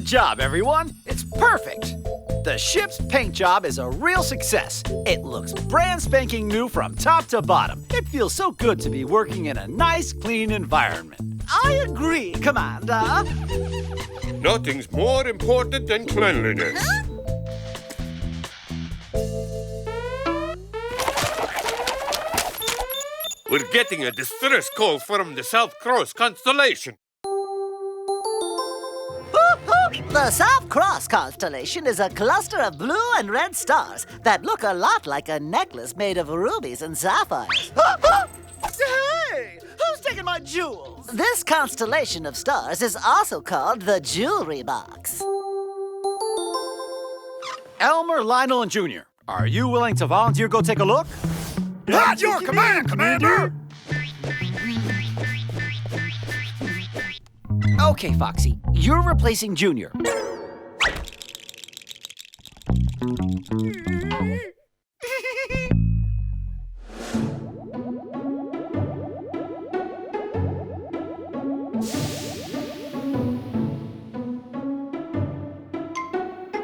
Good job, everyone. It's perfect. The ship's paint job is a real success. It looks brand spanking new from top to bottom. It feels so good to be working in a nice, clean environment. I agree, Commander. Nothing's more important than cleanliness. Huh? We're getting a distress call from the South Cross constellation. The South Cross constellation is a cluster of blue and red stars that look a lot like a necklace made of rubies and sapphires. Hey, who's taking my jewels? This constellation of stars is also called the Jewelry Box. Elmer, Lionel, and Junior, are you willing to volunteer go take a look? At your command, Commander! Okay, Foxy, you're replacing Junior.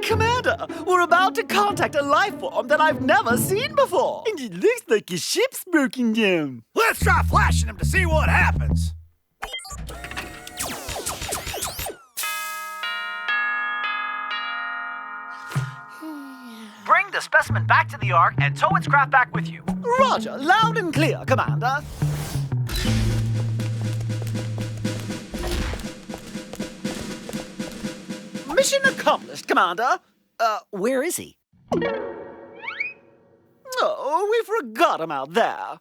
Commander, we're about to contact a life form that I've never seen before. And it looks like a ship's broken down. Let's try flashing him to see what happens. Bring the specimen back to the Ark and tow its craft back with you. Roger, loud and clear, Commander. Mission accomplished, Commander. Where is he? Oh, we forgot him out there.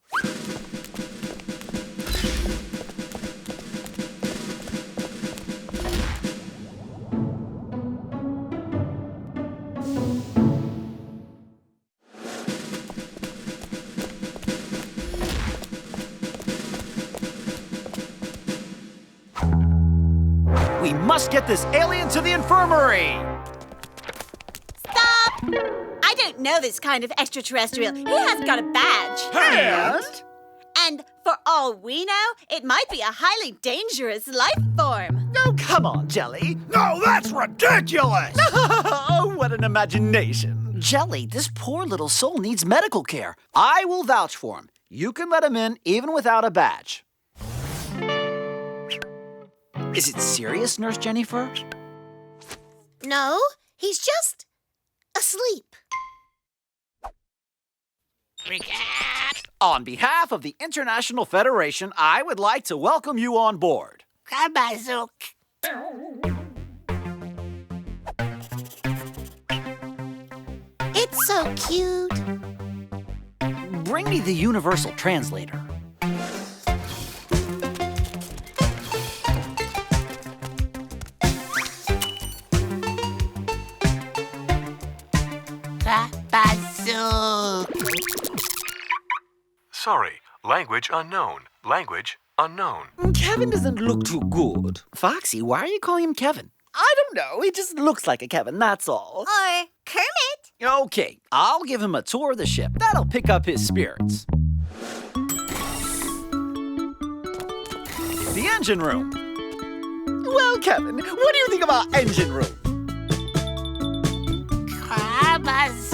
We must get this alien to the infirmary! Stop! I don't know this kind of extraterrestrial. He hasn't got a badge. And? And for all we know, it might be a highly dangerous life form. Oh, come on, Jelly. No, that's ridiculous! Oh, what an imagination. Jelly, this poor little soul needs medical care. I will vouch for him. You can let him in even without a badge. Is it serious, Nurse Jennifer? No, he's just asleep. On behalf of the International Federation, I would like to welcome you on board. Krabazuk. It's so cute. Bring me the universal translator. Krabazuk. Sorry, language unknown. Language unknown. Kevin doesn't look too good. Foxy, why are you calling him Kevin? I don't know. He just looks like a Kevin, that's all. Or Kermit. Okay, I'll give him a tour of the ship. That'll pick up his spirits. The engine room. Well, Kevin, what do you think about engine room? Krabazuk.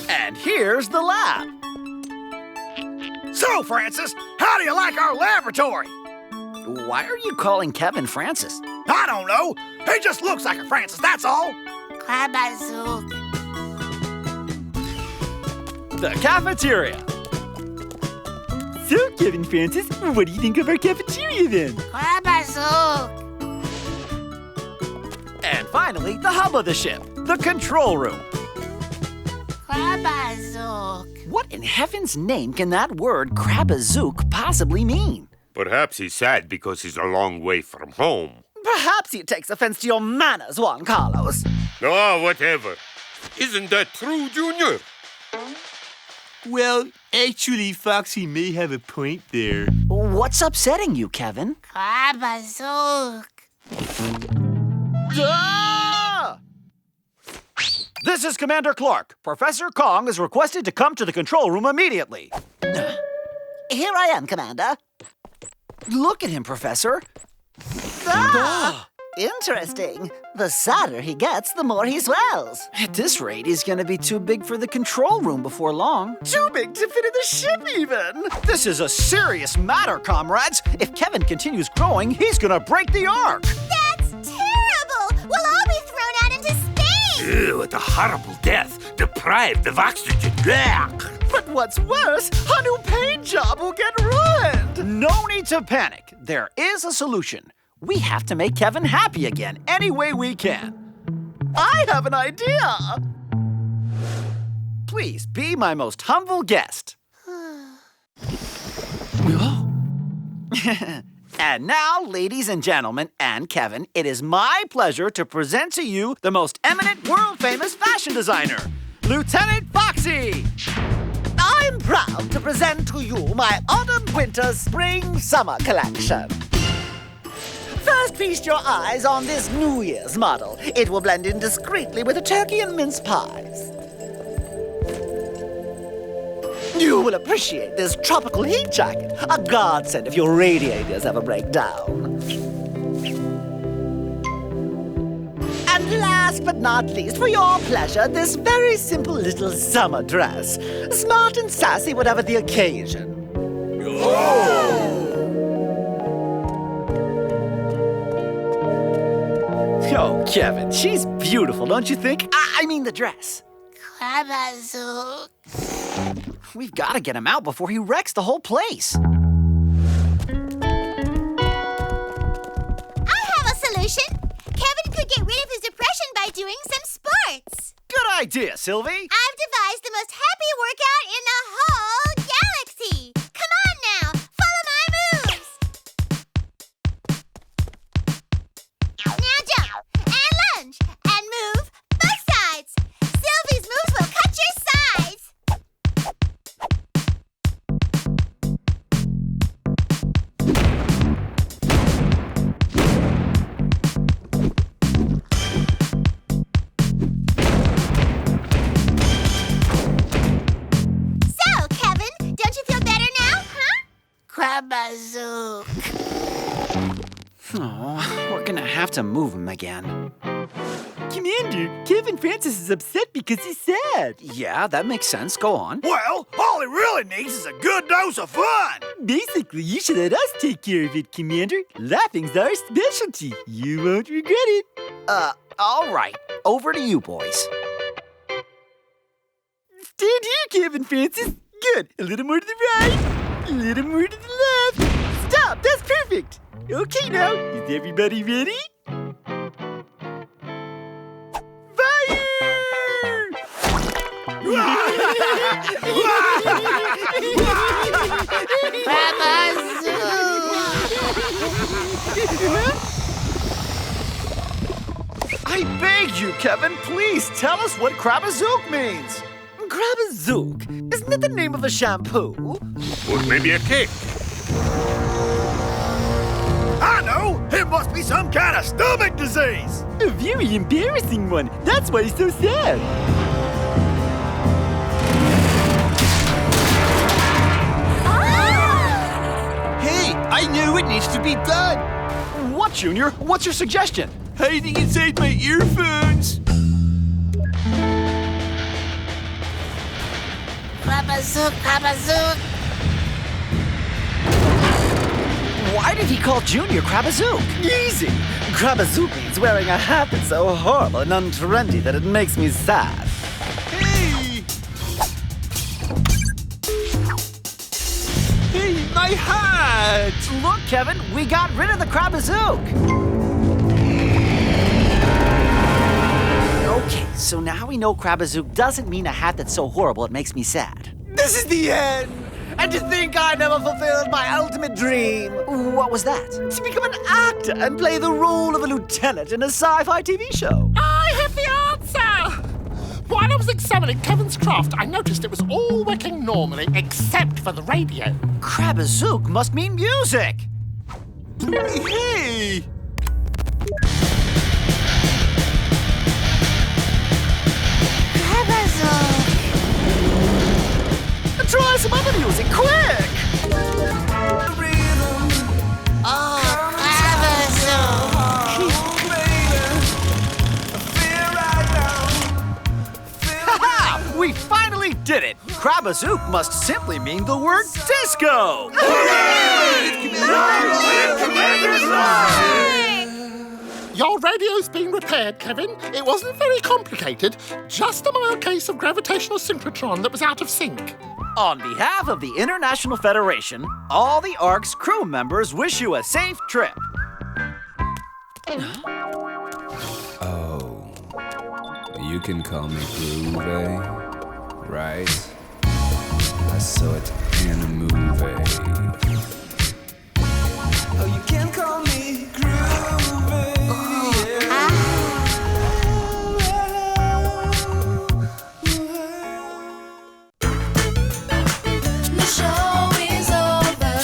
And here's the lab. So, Francis, how do you like our laboratory? Why are you calling Kevin Francis? I don't know. He just looks like a Francis, that's all. Krabazuk. The cafeteria. So, Kevin Francis, what do you think of our cafeteria then? Krabazuk. And finally, the hub of the ship, the control room. Krabazuk. What in heaven's name can that word Krabazuk possibly mean? Perhaps he's sad because he's a long way from home. Perhaps he takes offense to your manners, Juan Carlos. Oh, whatever. Isn't that true, Junior? Well, actually, Foxy may have a point there. What's upsetting you, Kevin? Krabazuk. Ah! This is Commander Clark. Professor Kong is requested to come to the control room immediately. Here I am, Commander. Look at him, Professor. Interesting. The sadder he gets, the more he swells. At this rate, he's gonna be too big for the control room before long. Too big to fit in the ship, even. This is a serious matter, comrades. If Kevin continues growing, he's gonna break the ark. That's terrible! We'll all be thrown out into space! Ew, what a horrible death, deprived of oxygen. Ugh. But what's worse, our new paint job will get ruined. No need to panic. There is a solution. We have to make Kevin happy again any way we can. I have an idea. Please be my most humble guest. And now, ladies and gentlemen, and Kevin, it is my pleasure to present to you the most eminent world-famous fashion designer, Lieutenant Foxy. I'm proud to present to you my autumn, winter, spring, summer collection. First, feast your eyes on this New Year's model. It will blend in discreetly with the turkey and mince pies. You will appreciate this tropical heat jacket, a godsend if your radiators ever break down. And last but not least, for your pleasure, this very simple little summer dress. Smart and sassy, whatever the occasion. Oh, Kevin, she's beautiful, don't you think? I mean the dress. Krabazuk. We've got to get him out before he wrecks the whole place. I have a solution. Kevin could get rid of his depression by doing some sports. Good idea, Sylvie. I've devised the most happy workout in the whole galaxy. Come on now, follow my moves. Now jump, and lunge, and move both sides. Sylvie's moves will cut your sides. So, Kevin, don't you feel better now, huh? Krabazuk. Oh, we're gonna have to move him again. Commander, Kevin Francis is upset because he's sad. Yeah, that makes sense. Go on. Well, all he really needs is a good dose of fun. Basically, you should let us take care of it, Commander. Laughing's our specialty. You won't regret it. All right. Over to you, boys. Stand here, Kevin Francis. Good. A little more to the right. A little more to the left. Stop. That's perfect. Okay, now. Is everybody ready? I beg you, Kevin, please tell us what Krabazuk means. Krabazuk? Isn't it the name of a shampoo? Or maybe a cake. I know! It must be some kind of stomach disease! A very embarrassing one. That's why he's so sad. Hey, I know what needs to be done. What, Junior? What's your suggestion? Hiding inside my earphones. Krabazuk, Krabazuk. Why did he call Junior Krabazuk? Easy. Krabazuk means wearing a hat that's so horrible and untrendy that it makes me sad. Hey! Hey, my hat! Look, Kevin, we got rid of the Krabazuk. Okay, so now we know Krabazuk doesn't mean a hat that's so horrible it makes me sad. This is the end. And to think I never fulfilled my ultimate dream. What was that? To become an actor and play the role of a lieutenant in a sci-fi TV show. I have the answer! While I was examining Kevin's craft, I noticed it was all working normally except for the radio. Krabazuk must mean music. Hey! Krabazuk. Try some other music, quick! did it! Krabazuk must simply mean the word disco! Your radio's been repaired, Kevin. It wasn't very complicated. Just a mild case of gravitational synchrotron that was out of sync. On behalf of the International Federation, all the ARC's crew members wish you a safe trip. Oh, you can call me Groovy, right? I saw it in a movie. Oh, you can call me Groovy. The show is over.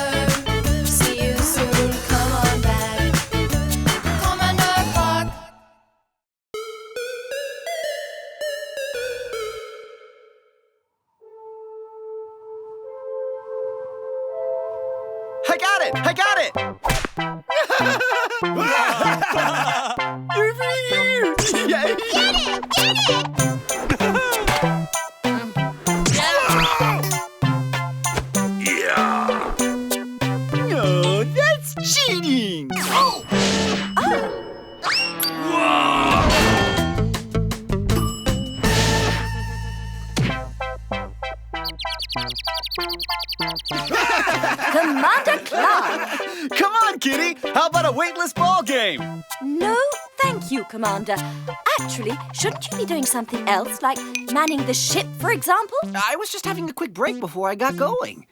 See you soon. Come on back. Commander Park. I got it! I got it! You're really huge! Yeah. Get it! Get it! Oh, that's cheating! Commander Clark! Come on, Kitty! How about a weightless ball game? No, thank you, Commander. Actually, shouldn't you be doing something else, like manning the ship, for example? I was just having a quick break before I got going.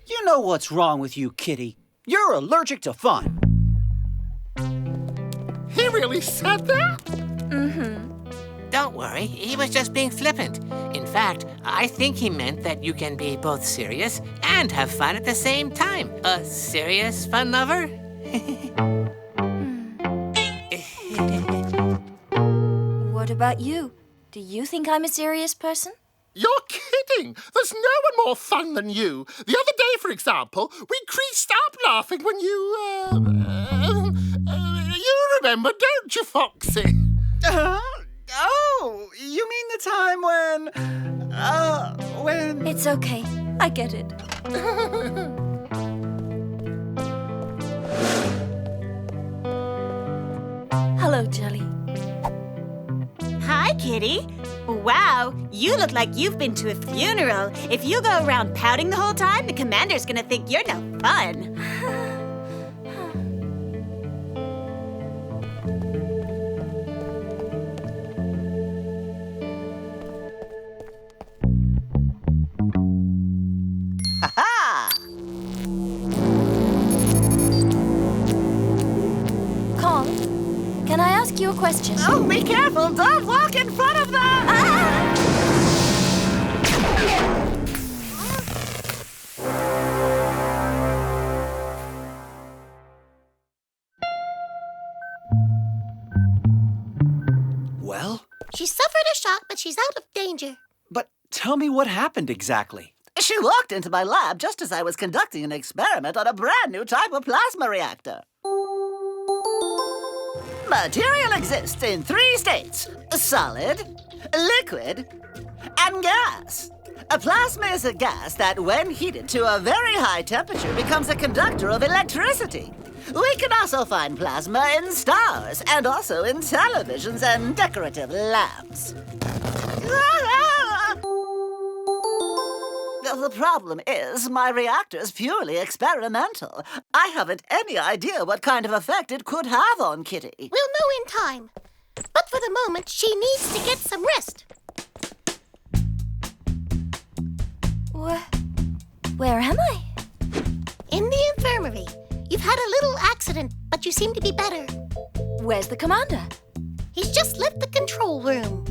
You know what's wrong with you, Kitty. You're allergic to fun. He really said that? Don't worry, he was just being flippant. In fact, I think he meant that you can be both serious and have fun at the same time. A serious fun lover? What about you? Do you think I'm a serious person? You're kidding! There's no one more fun than you. The other day, for example, we creased up laughing when you, you remember, don't you, Foxy? Oh, you mean the time when... It's okay. I get it. Hello, Jelly. Hi, Kitty. Wow, you look like you've been to a funeral. If you go around pouting the whole time, the commander's gonna think you're no fun. Kong, can I ask you a question? Oh, be careful! Don't walk in front of them! Well, She suffered a shock, but she's out of danger. but tell me what happened exactly. She walked into my lab just as I was conducting an experiment on a brand new type of plasma reactor. Material exists in 3 states: solid, liquid, and gas. A plasma is a gas that, when heated to a very high temperature, becomes a conductor of electricity. We can also find plasma in stars and also in televisions and decorative lamps. The problem is, my reactor's purely experimental. I haven't any idea what kind of effect it could have on Kitty. We'll know in time. But for the moment, she needs to get some rest. Where am I? In the infirmary. You've had a little accident, but you seem to be better. Where's the commander? He's just left the control room.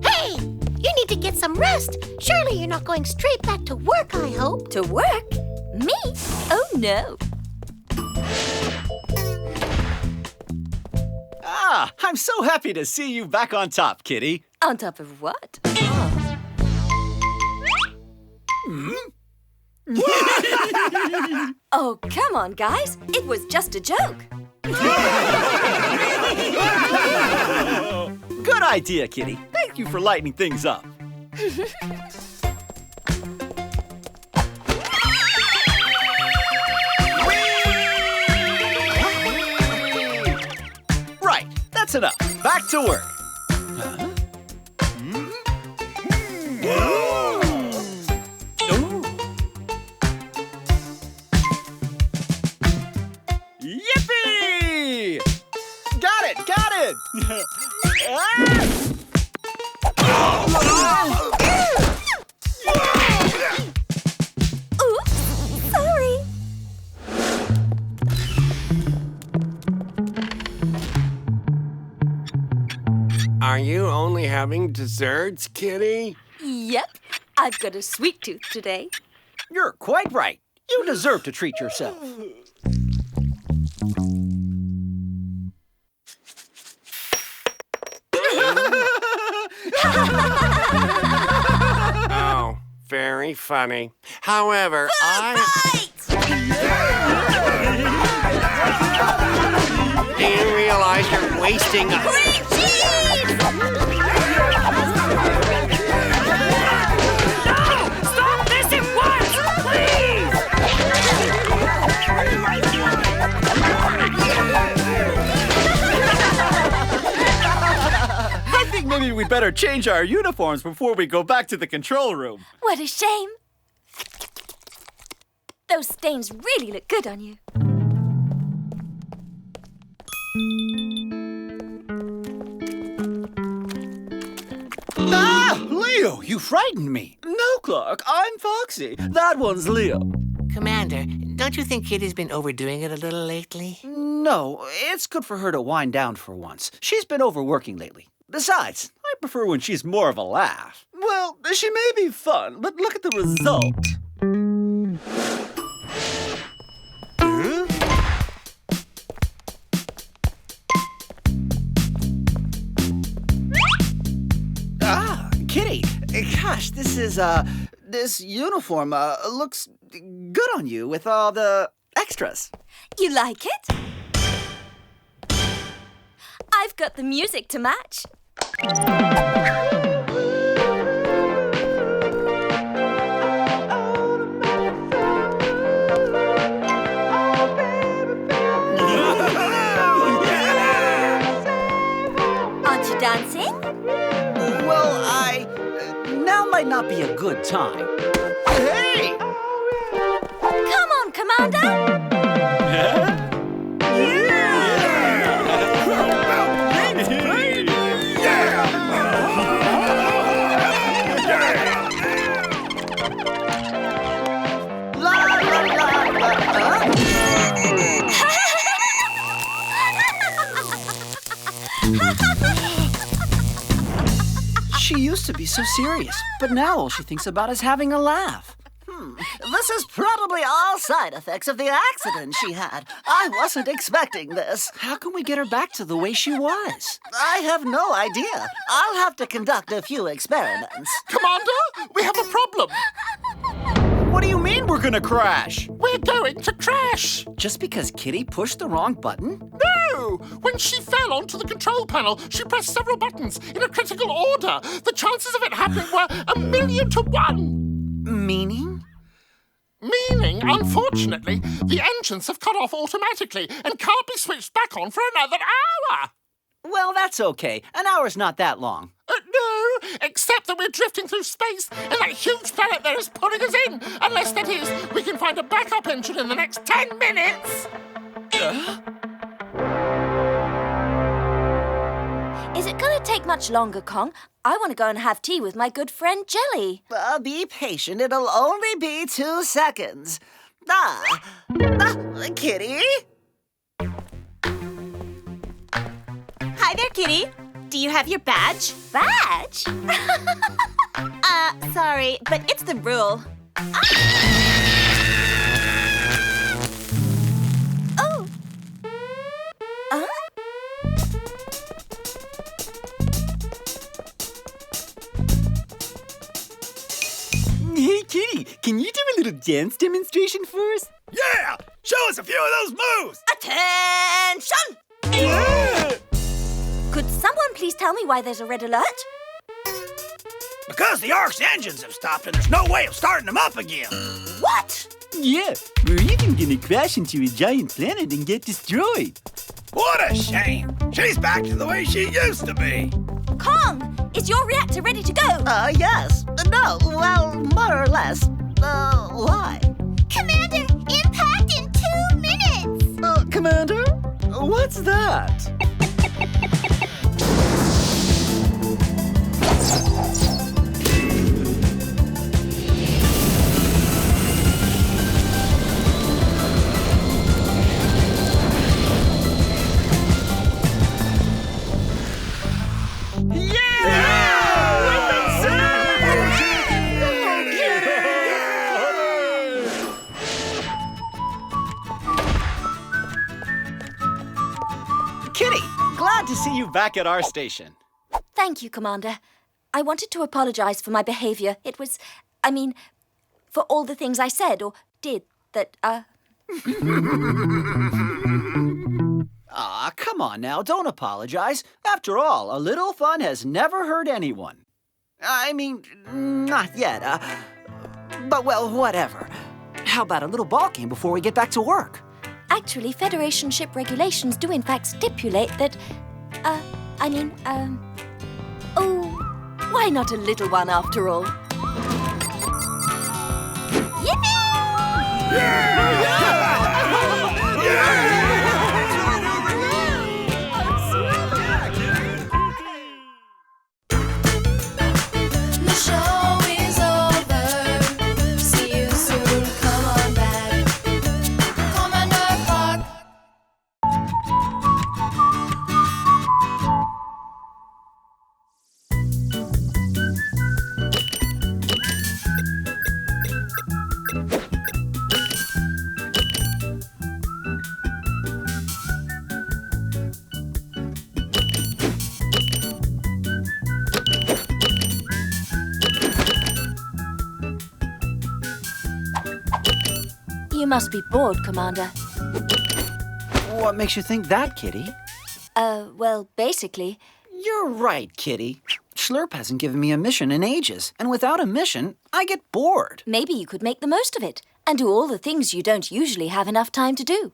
Hey! You need to get some rest. Surely you're not going straight back to work, I hope. To work? Me? Oh, no. Ah, I'm so happy to see you back on top, Kitty. On top of what? Oh, come on, guys. It was just a joke. Good idea, Kitty. Thank you for lightening things up. Right, that's enough. Back to work. Yippee! Got it! Oops, sorry. Are you only having desserts, Kitty? Yep, I've got a sweet tooth today. You're quite right. You deserve to treat yourself. Oh, very funny. However, Do you realize you're wasting Cream cheese! Stop this at once, please! I think maybe we'd better change our uniforms before we go back to the control room. What a shame. Those stains really look good on you. Ah, Leo, you frightened me. No, Clark, I'm Foxy. That one's Leo. Commander, don't you think Kitty's been overdoing it a little lately? No, it's good for her to wind down for once. She's been overworking lately. Besides, I prefer when she's more of a laugh. Well, she may be fun, but look at the result. Ah, Kitty. Gosh, this uniform looks good on you with all the extras. You like it? I've got the music to match. Aren't you dancing? Well, now might not be a good time. Hey! Come on, Commander! She used to be so serious, but now all she thinks about is having a laugh. This is probably all side effects of the accident she had. I wasn't expecting this. How can we get her back to the way she was? I have no idea. I'll have to conduct a few experiments. Commander, we have a problem. What do you mean we're gonna crash? We're going to crash. Just because Kitty pushed the wrong button? No! When she fell onto the control panel, she pressed several buttons in a critical order. The chances of it happening were 1,000,000 to 1. Meaning? Meaning, unfortunately, the engines have cut off automatically and can't be switched back on for another hour. Well, that's okay. An hour's not that long. No, except that we're drifting through space and that huge planet there is pulling us in. Unless, that is, we can find a backup engine in the next 10 minutes. Is it going to take much longer, Kong? I want to go and have tea with my good friend Jelly. Be patient. It'll only be 2 seconds. Kitty? Hi there, Kitty. Do you have your badge? Badge? Sorry, but it's the rule. Oh. Hey, Kitty, can you do a little dance demonstration for us? Yeah! Show us a few of those moves! Attention! Could someone please tell me why there's a red alert? Because the Ark's engines have stopped and there's no way of starting them up again. What? Yeah, we're even gonna crash into a giant planet and get destroyed. What a shame. She's back to the way she used to be. Kong, is your reactor ready to go? Yes. No, well, more or less. Why? Commander, impact in 2 minutes! Commander? What's that? Kitty, glad to see you back at our station. Thank you, Commander. I wanted to apologize for my behavior. For all the things I said or did that, Aw, come on now, don't apologize. After all, a little fun has never hurt anyone. Not yet, but well, whatever. How about a little ball game before we get back to work? Actually, Federation ship regulations do in fact stipulate that, why not a little one after all? The show is over. See you soon. Come on back. Commander Park. You must be bored, Commander. What makes you think that, Kitty? Well, basically... You're right, Kitty. Schlurp hasn't given me a mission in ages, and without a mission, I get bored. Maybe you could make the most of it and do all the things you don't usually have enough time to do.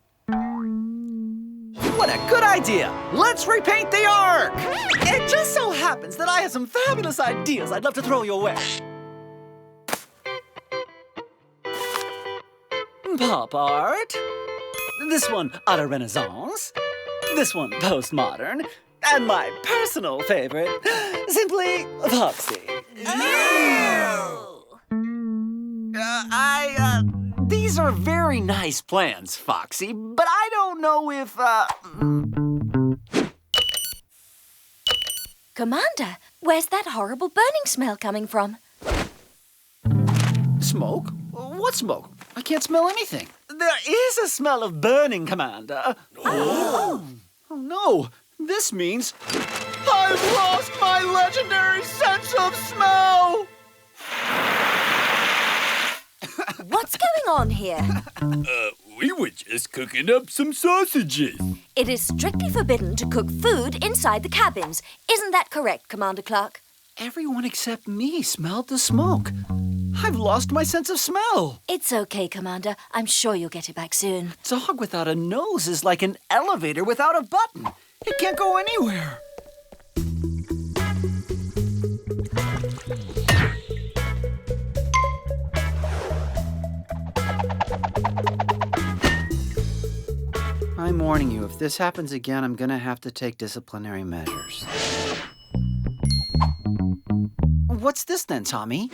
What a good idea! Let's repaint the Ark! It just so happens that I have some fabulous ideas I'd love to throw your way. Pop art. This one auto Renaissance. This one postmodern. And my personal favorite, simply Foxy. These are very nice plans, Foxy, but I don't know if, Commander, where's that horrible burning smell coming from? Smoke? What smoke? I can't smell anything. There is a smell of burning, Commander. Oh no! This means I've lost my legendary sense of smell! What's going on here? We were just cooking up some sausages. It is strictly forbidden to cook food inside the cabins. Isn't that correct, Commander Clark? Everyone except me smelled the smoke. I've lost my sense of smell. It's okay, Commander. I'm sure you'll get it back soon. A dog without a nose is like an elevator without a button. It can't go anywhere. I'm warning you, if this happens again, I'm gonna have to take disciplinary measures. What's this then, Tommy?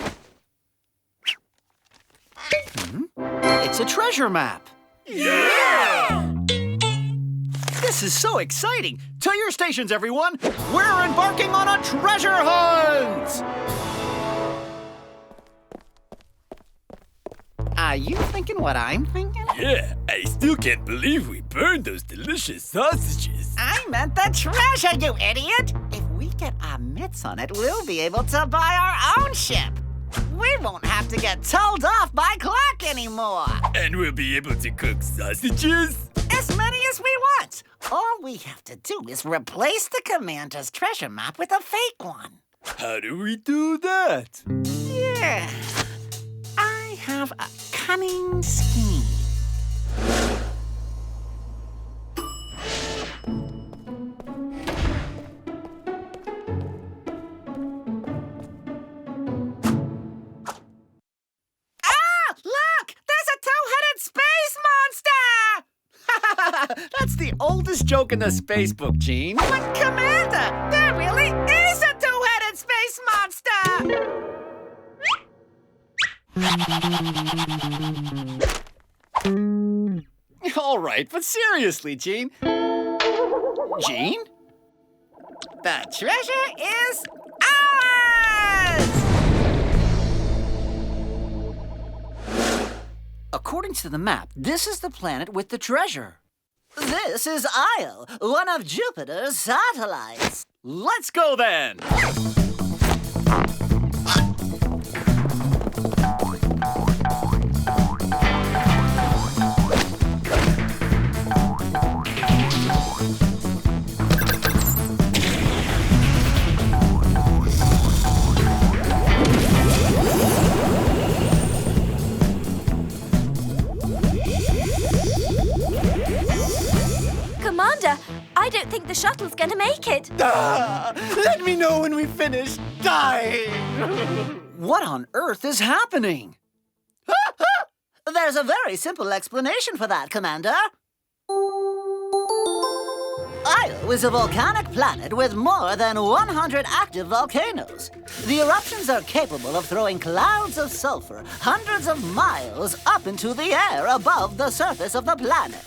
It's a treasure map. Yeah! This is so exciting! To your stations, everyone! We're embarking on a treasure hunt! Are you thinking what I'm thinking? Yeah, I still can't believe we burned those delicious sausages. I meant the treasure, you idiot! If we get our mitts on it, we'll be able to buy our own ship. We we won't have to get told off by Clark anymore. And we'll be able to cook sausages? As many as we want. All we have to do is replace the commander's treasure map with a fake one. How do we do that? Yeah. I have a cunning scheme. That's the oldest joke in the space book, Gene. But, Commander, there really is a two-headed space monster! All right, but seriously, Gene. Gene? The treasure is ours! According to the map, this is the planet with the treasure. This is Io, one of Jupiter's satellites. Let's go then! Commander, I don't think the shuttle's gonna make it. Let me know when we finish dying. What on earth is happening? There's a very simple explanation for that, Commander. Io is a volcanic planet with more than 100 active volcanoes. The eruptions are capable of throwing clouds of sulfur hundreds of miles up into the air above the surface of the planet.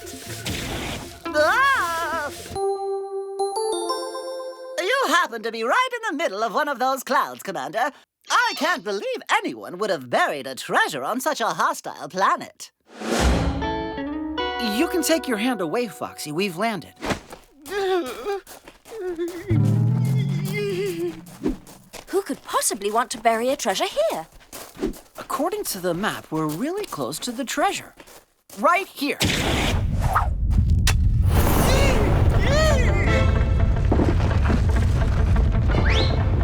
Ah! You happen to be right in the middle of one of those clouds, Commander. I can't believe anyone would have buried a treasure on such a hostile planet. You can take your hand away, Foxy. We've landed. Who could possibly want to bury a treasure here? According to the map, we're really close to the treasure. Right here.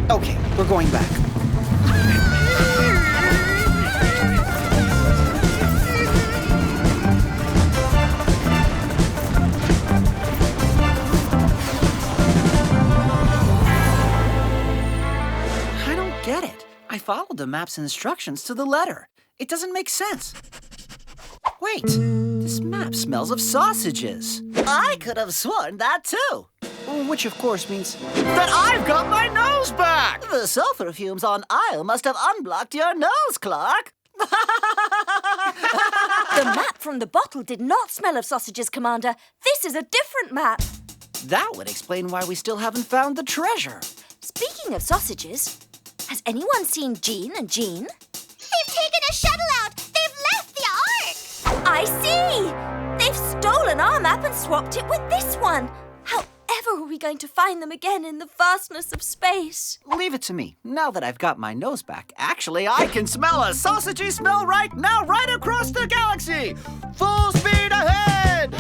Okay, we're going back. I don't get it. I followed the map's instructions to the letter. It doesn't make sense. Wait, this map smells of sausages. I could have sworn that too. Which, of course, means that I've got my nose back! The sulfur fumes on Io must have unblocked your nose, Clark. The map from the bottle did not smell of sausages, Commander. This is a different map. That would explain why we still haven't found the treasure. Speaking of sausages, has anyone seen Jean and Jean? They've taken a shuttle out! They've left the Ark! I see! They've stolen our map and swapped it with this one. However are we going to find them again in the vastness of space? Leave it to me. Now that I've got my nose back, actually, I can smell a sausagey smell right now, right across the galaxy! Full speed ahead!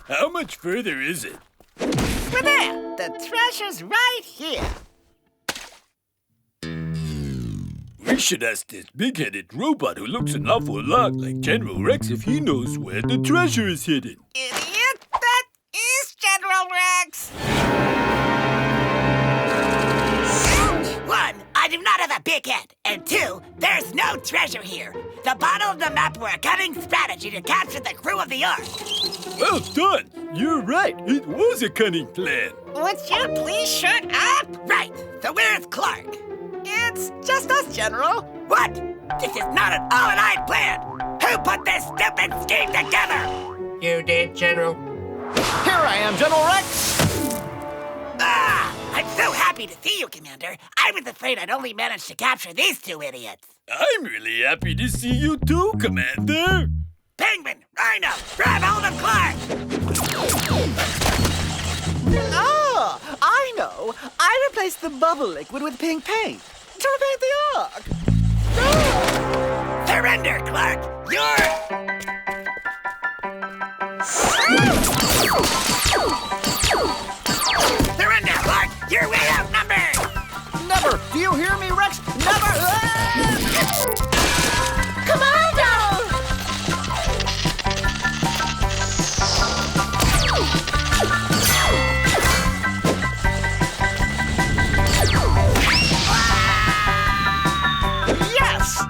How much further is it? We're there. The treasure's right here. We should ask this big-headed robot who looks an awful lot like General Rex if he knows where the treasure is hidden. Idiot, that is General Rex. One, I do not have a big head. And two, there's no treasure here. The bottle of the map were a cunning strategy to capture the crew of the Ark. Well done. You're right. It was a cunning plan. Would you please shut up? Right. So where's Clark? It's just us, General. What? This is not an all-and-I plan. Who put this stupid scheme together? You did, General. Here I am, General Rex. I'm so happy to see you, Commander. I was afraid I'd only managed to capture these two idiots. I'm really happy to see you too, Commander. Penguin, Rhino, grab hold of Clark. Ah, I know. I replaced the bubble liquid with pink paint to repaint the Ark. Surrender, Clark. Surrender, Clark. You're way outnumbered. Never. Do you hear me, Rex? Never. Commando! Yes!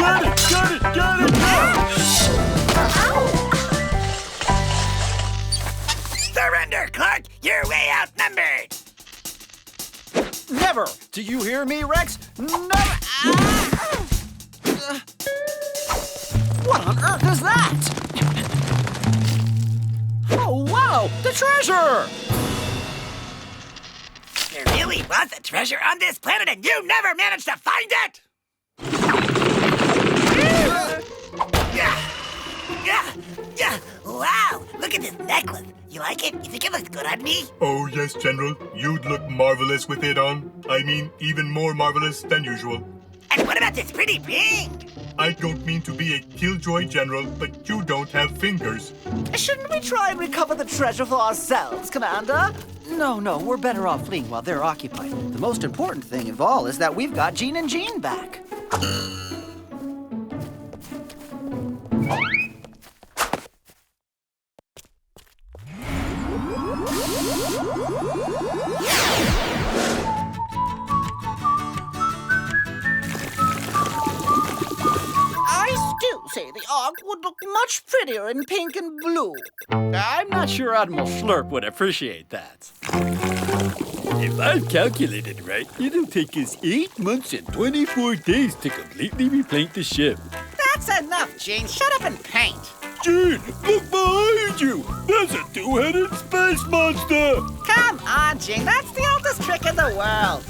Got it! Surrender, Clark. You're way outnumbered. Never. Do you hear me, Rex? Never. What on earth is that? Oh, wow! The treasure! There really was a treasure on this planet and you never managed to find it? Yeah. Wow, look at this necklace. You like it? You think it looks good on me? Oh, yes, General. You'd look marvelous with it on. I mean, even more marvelous than usual. And what about this pretty ring? I don't mean to be a killjoy, General, but you don't have fingers. Shouldn't we try and recover the treasure for ourselves, Commander? No, we're better off fleeing while they're occupied. The most important thing of all is that we've got Jean and Jean back. I still say the Ark would look much prettier in pink and blue. I'm not sure Admiral Slurp would appreciate that. If I've calculated right, it'll take us 8 months and 24 days to completely repaint the ship. That's enough, Jean. Shut up and paint. Jean, look behind you! There's a two-headed space monster! Come on, Jean. That's the oldest trick in the world.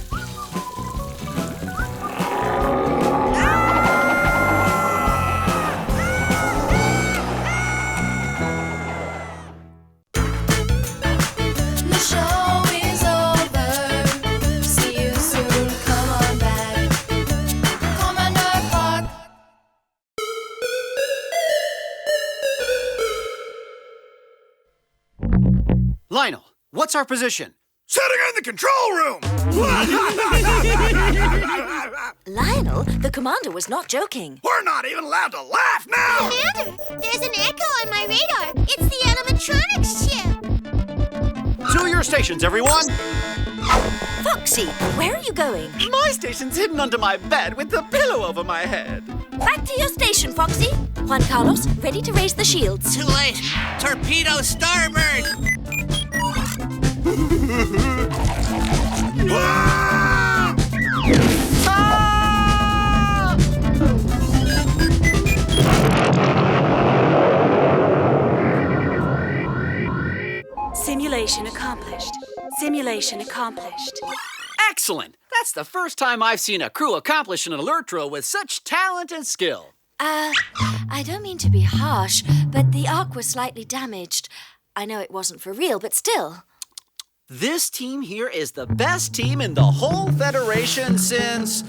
The show is over. See you soon. Come on back. Commander Clark. Lionel, what's our position? Sitting in the control room! Lionel, the commander was not joking. We're not even allowed to laugh now! Commander, there's an echo on my radar. It's the animatronics ship. To your stations, everyone! Foxy, where are you going? My station's hidden under my bed with the pillow over my head. Back to your station, Foxy. Juan Carlos, ready to raise the shields. Too late. Torpedo starboard. Simulation accomplished. Simulation accomplished. Excellent! That's the first time I've seen a crew accomplish an alert drill with such talent and skill. I don't mean to be harsh, but the Ark was slightly damaged. I know it wasn't for real, but still. This team here is the best team in the whole Federation since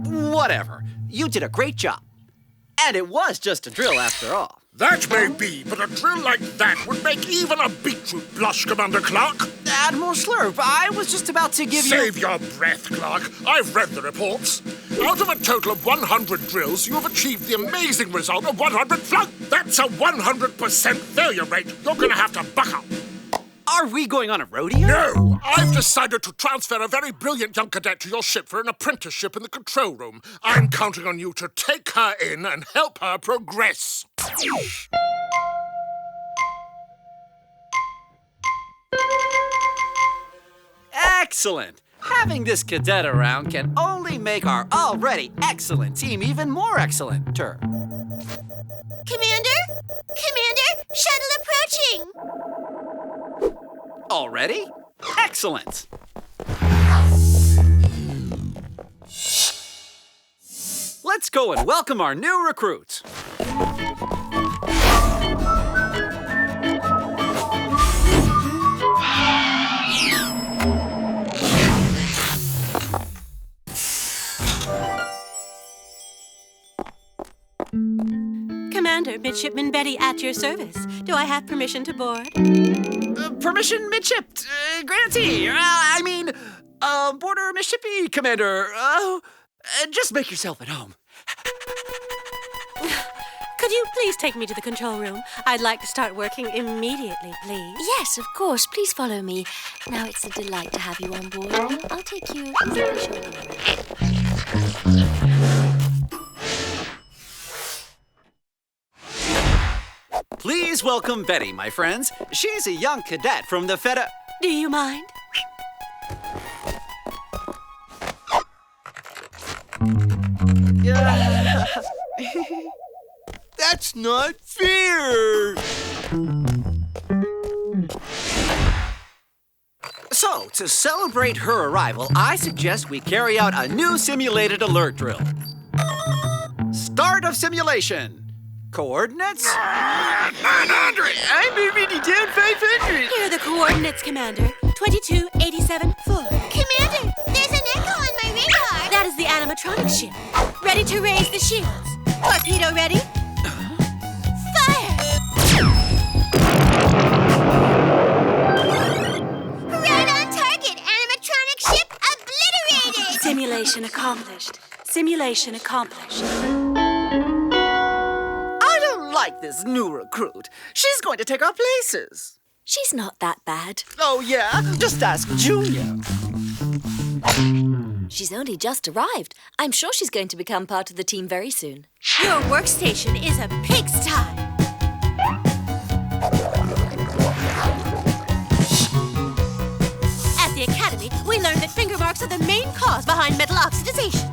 whatever. You did a great job. And it was just a drill after all. That may be, but a drill like that would make even a beetroot blush, Commander Clark. Admiral Slurp, I was just about to give you... Save your breath, Clark. I've read the reports. Out of a total of 100 drills, you have achieved the amazing result of 100 flunk. That's a 100% failure rate. You're going to have to buck up. Are we going on a rodeo? No! I've decided to transfer a very brilliant young cadet to your ship for an apprenticeship in the control room. I'm counting on you to take her in and help her progress. Excellent! Having this cadet around can only make our already excellent team even more excellent-er. Commander? Commander? Shuttle approaching! Already? Excellent! Let's go and welcome our new recruit. Commander, Midshipman Betty at your service. Do I have permission to board? Permission, midship, grantee. Border Mississippi, Commander. Just make yourself at home. Could you please take me to the control room? I'd like to start working immediately, please. Yes, of course. Please follow me. Now it's a delight to have you on board. I'll take you to the control room. Please welcome Betty, my friends. She's a young cadet from the Do you mind? That's not fair! So, to celebrate her arrival, I suggest we carry out a new simulated alert drill. Start of simulation. Coordinates? 900! I'm already down 500! Here are the coordinates, Commander. 2287 full. Commander, there's an echo on my radar! That is the animatronic ship. Ready to raise the shields. Torpedo ready? Fire! Right on target! Animatronic ship obliterated! Simulation accomplished. Simulation accomplished. Like this new recruit. She's going to take our places. She's not that bad. Oh, yeah? Just ask Junior. She's only just arrived. I'm sure she's going to become part of the team very soon. Your workstation is a pigsty. At the Academy, we learned that finger marks are the main cause behind metal oxidization.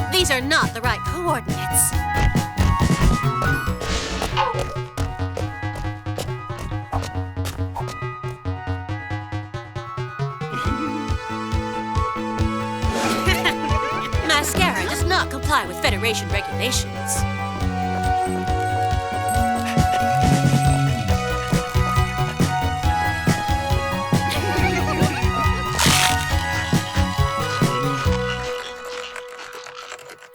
These are not the right coordinates. Mascara does not comply with Federation regulations.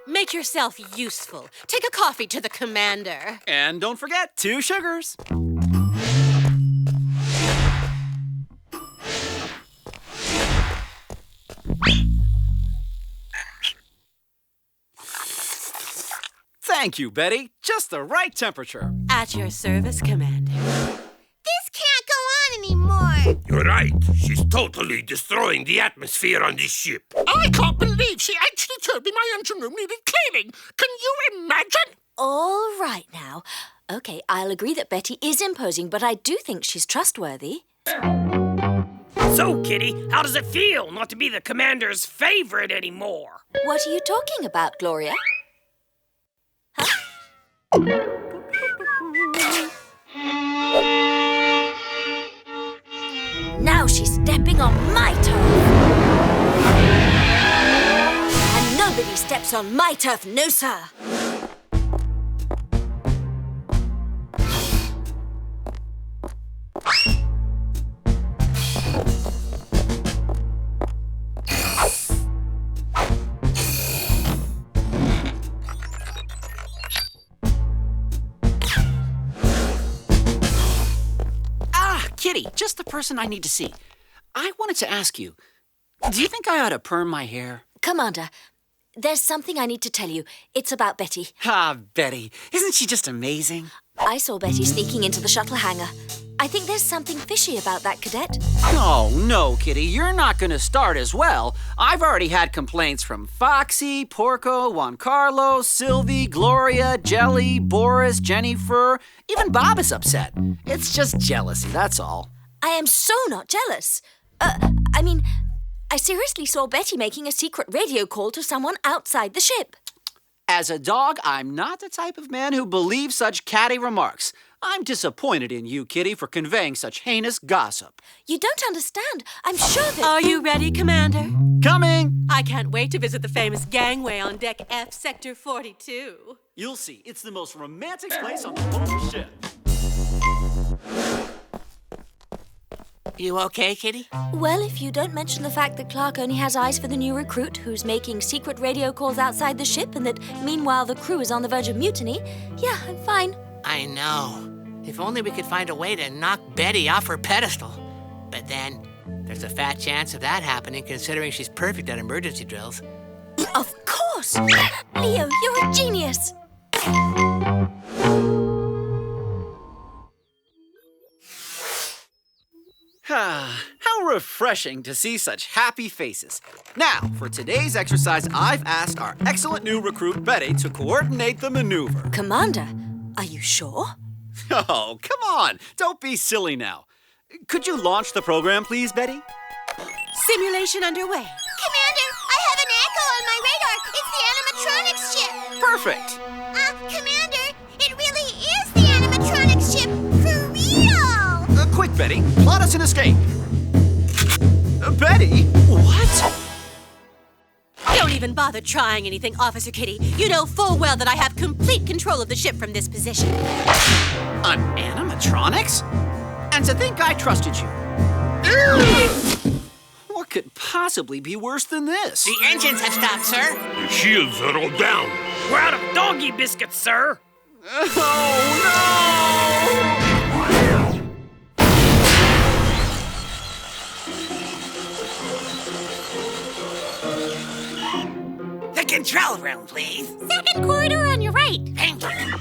Make yourself useful. Take a coffee to the commander. And don't forget, 2 sugars. Thank you, Betty. Just the right temperature. At your service, Commander. This can't go on anymore. You're right. She's totally destroying the atmosphere on this ship. I can't believe she actually told me my engine room needed cleaning. Can you imagine? All right now. Okay, I'll agree that Betty is imposing, but I do think she's trustworthy. So, Kitty, how does it feel not to be the commander's favorite anymore? What are you talking about, Gloria? Huh? Now she's stepping on my turf. And nobody steps on my turf, no sir. Kitty, just the person I need to see. I wanted to ask you, do you think I ought to perm my hair? Commander, There's something I need to tell you. It's about Betty. Ah, Betty. Isn't she just amazing? I saw Betty sneaking into the shuttle hangar. I think there's something fishy about that, Cadet. Oh, no, Kitty. You're not going to start as well. I've already had complaints from Foxy, Porco, Juan Carlos, Sylvie, Gloria, Jelly, Boris, Jennifer. Even Bob is upset. It's just jealousy, that's all. I am so not jealous. I seriously saw Betty making a secret radio call to someone outside the ship. As a dog, I'm not the type of man who believes such catty remarks. I'm disappointed in you, Kitty, for conveying such heinous gossip. You don't understand. I'm sure that... Are you ready, Commander? Coming! I can't wait to visit the famous gangway on Deck F, Sector 42. You'll see. It's the most romantic place on the whole ship. You okay, Kitty? Well, if you don't mention the fact that Clark only has eyes for the new recruit who's making secret radio calls outside the ship and that, meanwhile, the crew is on the verge of mutiny, yeah, I'm fine. I know. If only we could find a way to knock Betty off her pedestal. But then, there's a fat chance of that happening considering she's perfect at emergency drills. Of course! Leo, you're a genius! How refreshing to see such happy faces. Now, for today's exercise, I've asked our excellent new recruit, Betty, to coordinate the maneuver. Commander, are you sure? Oh, come on. Don't be silly now. Could you launch the program, please, Betty? Simulation underway. Commander, I have an echo on my radar. It's the animatronics ship. Perfect. Commander, it really is the animatronics ship. For real. Quick, Betty. Plot us an escape. Betty? What? Don't even bother trying anything, Officer Kitty. You know full well that I have complete control of the ship from this position. An animatronics? And to think I trusted you. What could possibly be worse than this? The engines have stopped, sir. The shields are all down. We're out of doggy biscuits, sir. Oh, no! The control room, please. Second corridor on your right. Thank you.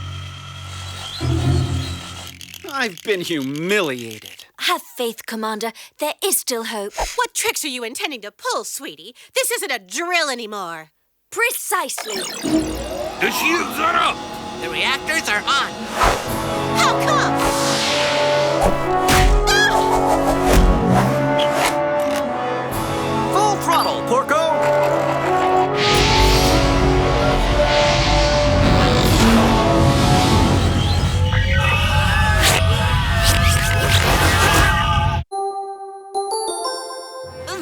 I've been humiliated. Have faith, Commander. There is still hope. What tricks are you intending to pull, sweetie? This isn't a drill anymore. Precisely. The shields are up. The reactors are on. How come? Full throttle, Porco!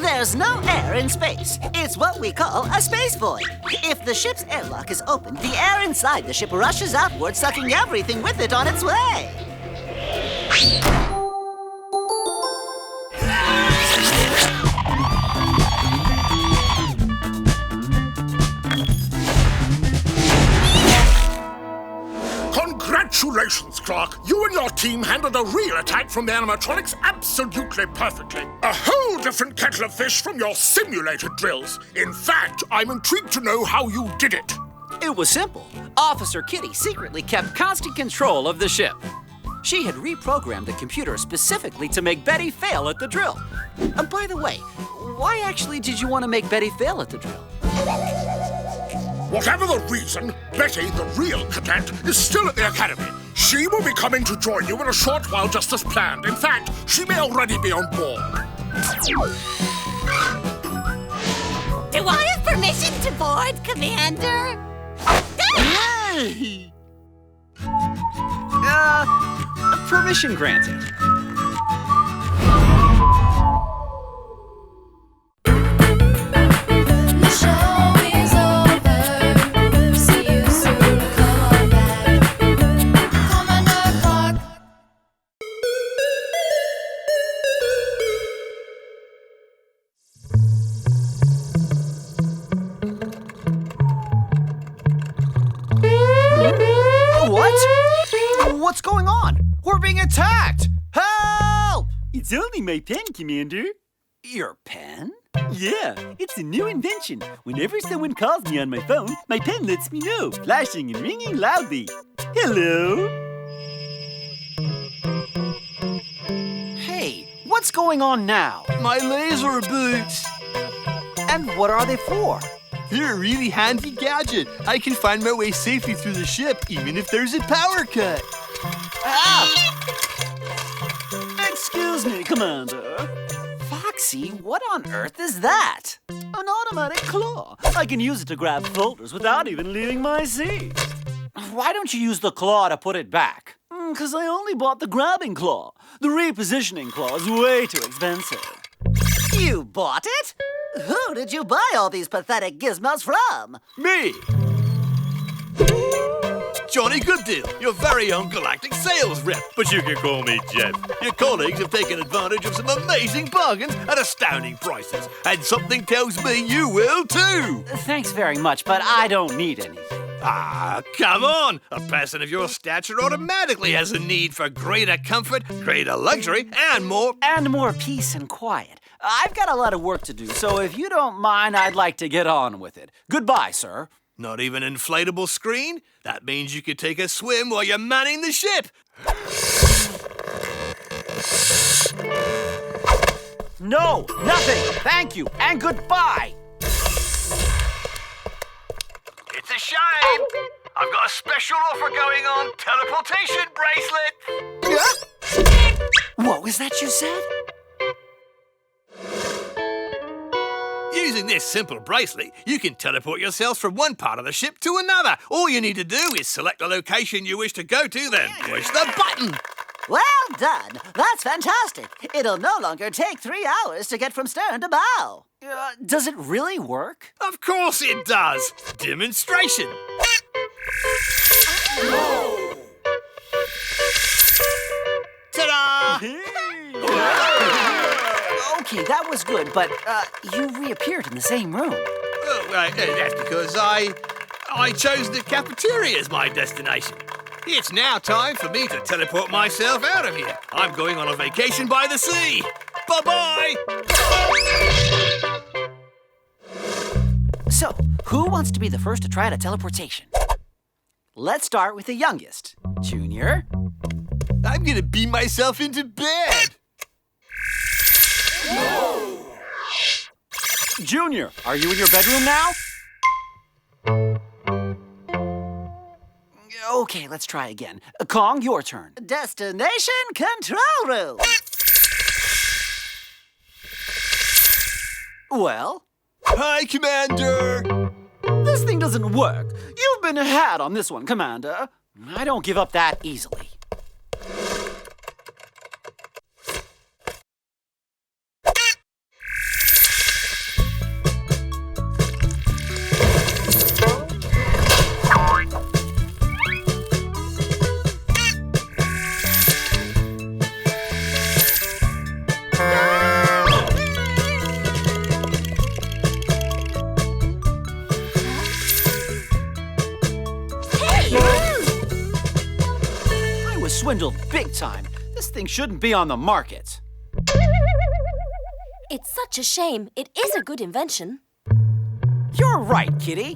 There's no air in space. It's what we call a space void. If the ship's airlock is open, the air inside the ship rushes outward, sucking everything with it on its way. Congratulations, Clark. You and your team handled a real attack from the animatronics absolutely perfectly. A whole different kettle of fish from your simulated drills. In fact, I'm intrigued to know how you did it. It was simple. Officer Kitty secretly kept constant control of the ship. She had reprogrammed the computer specifically to make Betty fail at the drill. By the way, why actually did you want to make Betty fail at the drill? Whatever the reason, Betty, the real cadet, is still at the academy. She will be coming to join you in a short while, just as planned. In fact, she may already be on board. Do I have permission to board, Commander? Hey! Permission granted. The show is over. See you soon. Come on back. Commander Clark. What? What's going on? We're being attacked! Help! It's only my pen, Commander. Your pen? Yeah, it's a new invention. Whenever someone calls me on my phone, my pen lets me know, flashing and ringing loudly. Hello? Hey, what's going on now? My laser boots! And what are they for? They're a really handy gadget. I can find my way safely through the ship, even if there's a power cut. Ah! Excuse me, Commander. Foxy, what on earth is that? An automatic claw. I can use it to grab folders without even leaving my seat. Why don't you use the claw to put it back? Because I only bought the grabbing claw. The repositioning claw is way too expensive. You bought it? Who did you buy all these pathetic gizmos from? Me! Johnny Gooddeal, your very own galactic sales rep. But you can call me Jeff. Your colleagues have taken advantage of some amazing bargains at astounding prices. And something tells me you will too. Thanks very much, but I don't need anything. Ah, come on! A person of your stature automatically has a need for greater comfort, greater luxury, and more... And more peace and quiet. I've got a lot of work to do, so if you don't mind, I'd like to get on with it. Goodbye, sir. Not even an inflatable screen? That means you could take a swim while you're manning the ship. No, nothing. Thank you, and goodbye. It's a shame. I've got a special offer going on. Teleportation bracelet. What was that you said? Using this simple bracelet, you can teleport yourself from one part of the ship to another. All you need to do is select the location you wish to go to, then push the button. Well done. That's fantastic. It'll no longer take 3 hours to get from stern to bow. Does it really work? Of course it does. Demonstration. Ta-da! Okay, that was good, but you reappeared in the same room. Oh, that's because I chose the cafeteria as my destination. It's now time for me to teleport myself out of here. I'm going on a vacation by the sea. Bye-bye! So, who wants to be the first to try out a teleportation? Let's start with the youngest. Junior? I'm gonna beam myself into bed. Junior, are you in your bedroom now? Okay, let's try again. Kong, your turn. Destination control room. Well? Hi, Commander. This thing doesn't work. You've been had on this one, Commander. I don't give up that easily. Swindled big time. This thing shouldn't be on the market. It's such a shame. It is a good invention. You're right, Kitty.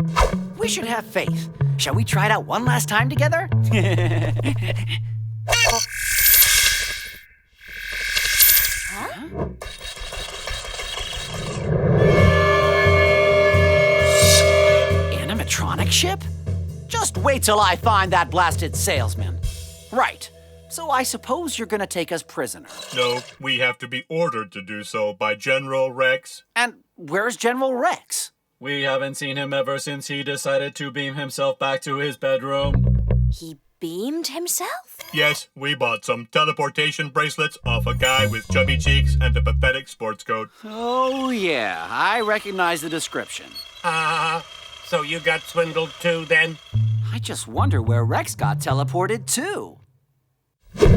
We should have faith. Shall we try it out one last time together? Huh? Animatronic ship? Just wait till I find that blasted salesman. Right. So I suppose you're gonna take us prisoner. No, we have to be ordered to do so by General Rex. And where's General Rex? We haven't seen him ever since he decided to beam himself back to his bedroom. He beamed himself? Yes, we bought some teleportation bracelets off a guy with chubby cheeks and a pathetic sports coat. Oh, yeah. I recognize the description. So you got swindled too, then? I just wonder where Rex got teleported to. That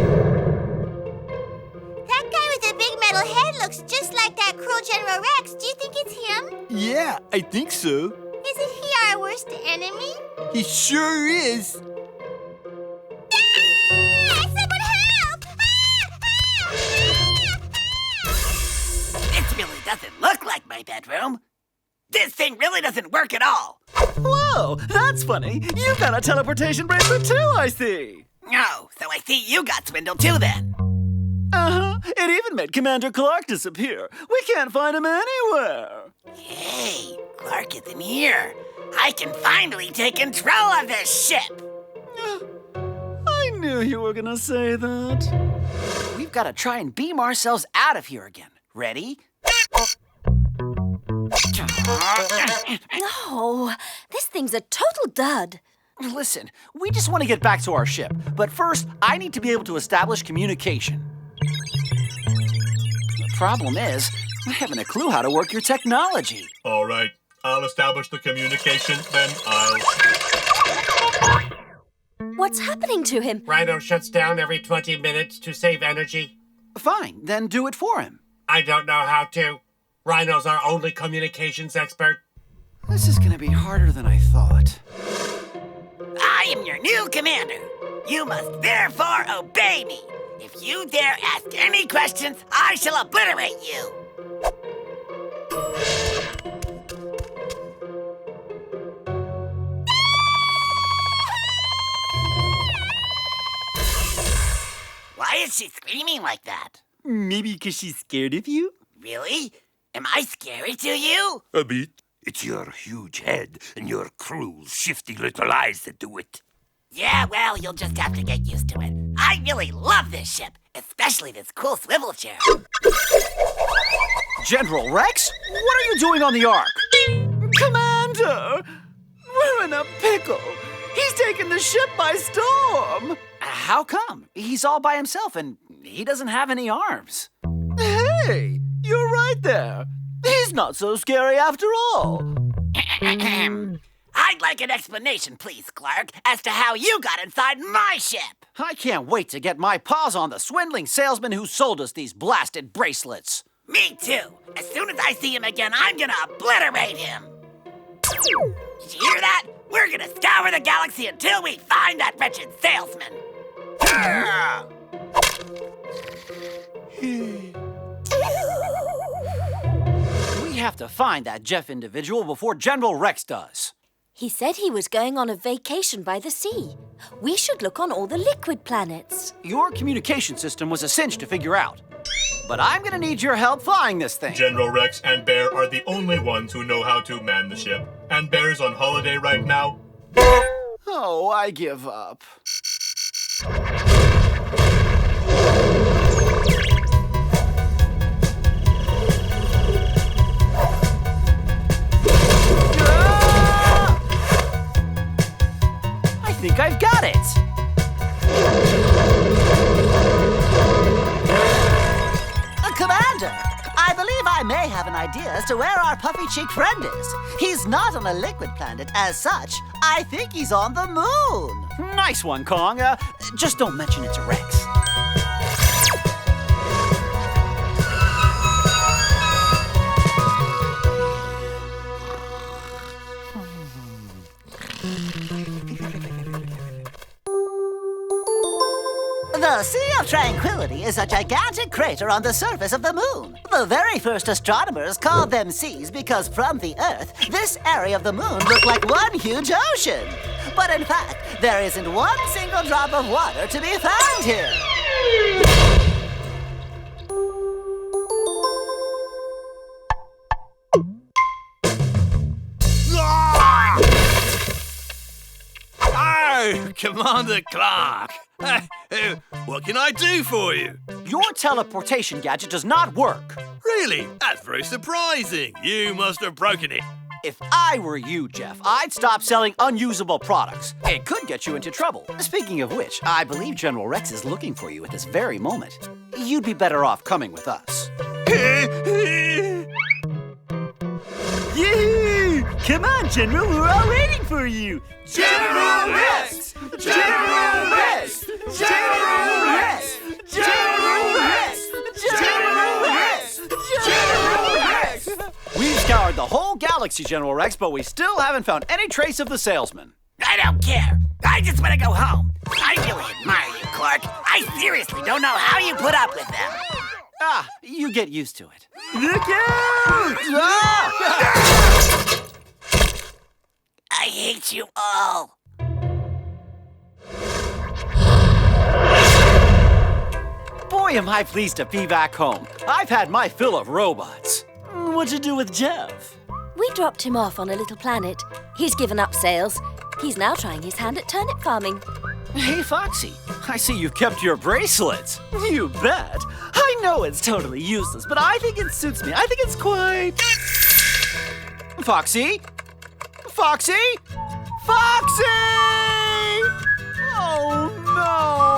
guy with the big metal head looks just like that cruel General Rex. Do you think it's him? Yeah, I think so. Isn't he our worst enemy? He sure is. Someone help! This really doesn't look like like my bedroom. This thing really doesn't work at all. Whoa, that's funny. You got a teleportation bracelet too, I see. Oh, so I see you got swindled too then. Uh-huh. It even made Commander Clark disappear. We can't find him anywhere. Hey, Clark isn't here. I can finally take control of this ship. I knew you were gonna say that. We've got to try and beam ourselves out of here again. Ready? No, this thing's a total dud. Listen, we just want to get back to our ship. But first, I need to be able to establish communication. The problem is, I haven't a clue how to work your technology. All right, I'll establish the communication, then I'll... What's happening to him? Rhino shuts down every 20 minutes to save energy. Fine, then do it for him. I don't know how to. Rhino's our only communications expert. This is gonna be harder than I thought. I am your new commander. You must therefore obey me. If you dare ask any questions, I shall obliterate you. Why is she screaming like that? Maybe because she's scared of you? Really? Am I scary to you? A bit. It's your huge head and your cruel, shifty little eyes that do it. Yeah, well, you'll just have to get used to it. I really love this ship, especially this cool swivel chair. General Rex? What are you doing on the Ark? Commander! We're in a pickle. He's taken the ship by storm. How come? He's all by himself and he doesn't have any arms. Hey, you're right there. He's not so scary after all. I'd like an explanation, please, Clark, as to how you got inside my ship. I can't wait to get my paws on the swindling salesman who sold us these blasted bracelets. Me too. As soon as I see him again, I'm gonna obliterate him. Did you hear that? We're gonna scour the galaxy until we find that wretched salesman. We have to find that Jeff individual before General Rex does. He said he was going on a vacation by the sea. We should look on all the liquid planets. Your communication system was a cinch to figure out. But I'm gonna need your help flying this thing. General Rex and Bear are the only ones who know how to man the ship. And Bear's on holiday right now. Oh, I give up. I think I've got it! Commander, I believe I may have an idea as to where our puffy-cheeked friend is. He's not on a liquid planet as such. I think he's on the moon. Nice one, Kong. Just don't mention it to Rex. The Sea of Tranquility is a gigantic crater on the surface of the moon. The very first astronomers called them seas because from the Earth, this area of the moon looked like one huge ocean. But in fact, there isn't one single drop of water to be found here. Oh, Commander Clark. What can I do for you? Your teleportation gadget does not work. Really? That's very surprising. You must have broken it. If I were you, Jeff, I'd stop selling unusable products. It could get you into trouble. Speaking of which, I believe General Rex is looking for you at this very moment. You'd be better off coming with us. Yee! Come on, General, we're all waiting for you. General Rex! General Rex! General Rex! General Rex! General Rex! General Rex! We've scoured the whole galaxy, General Rex, but we still haven't found any trace of the salesman. I don't care. I just want to go home. I really admire you, Clark. I seriously don't know how you put up with them. You get used to it. I hate you all. Boy, am I pleased to be back home. I've had my fill of robots. What'd you do with Jeff? We dropped him off on a little planet. He's given up sales. He's now trying his hand at turnip farming. Hey, Foxy, I see you've kept your bracelets. You bet. I know it's totally useless, but I think it suits me. I think it's quite... Foxy? Foxy? Foxy! Oh, no!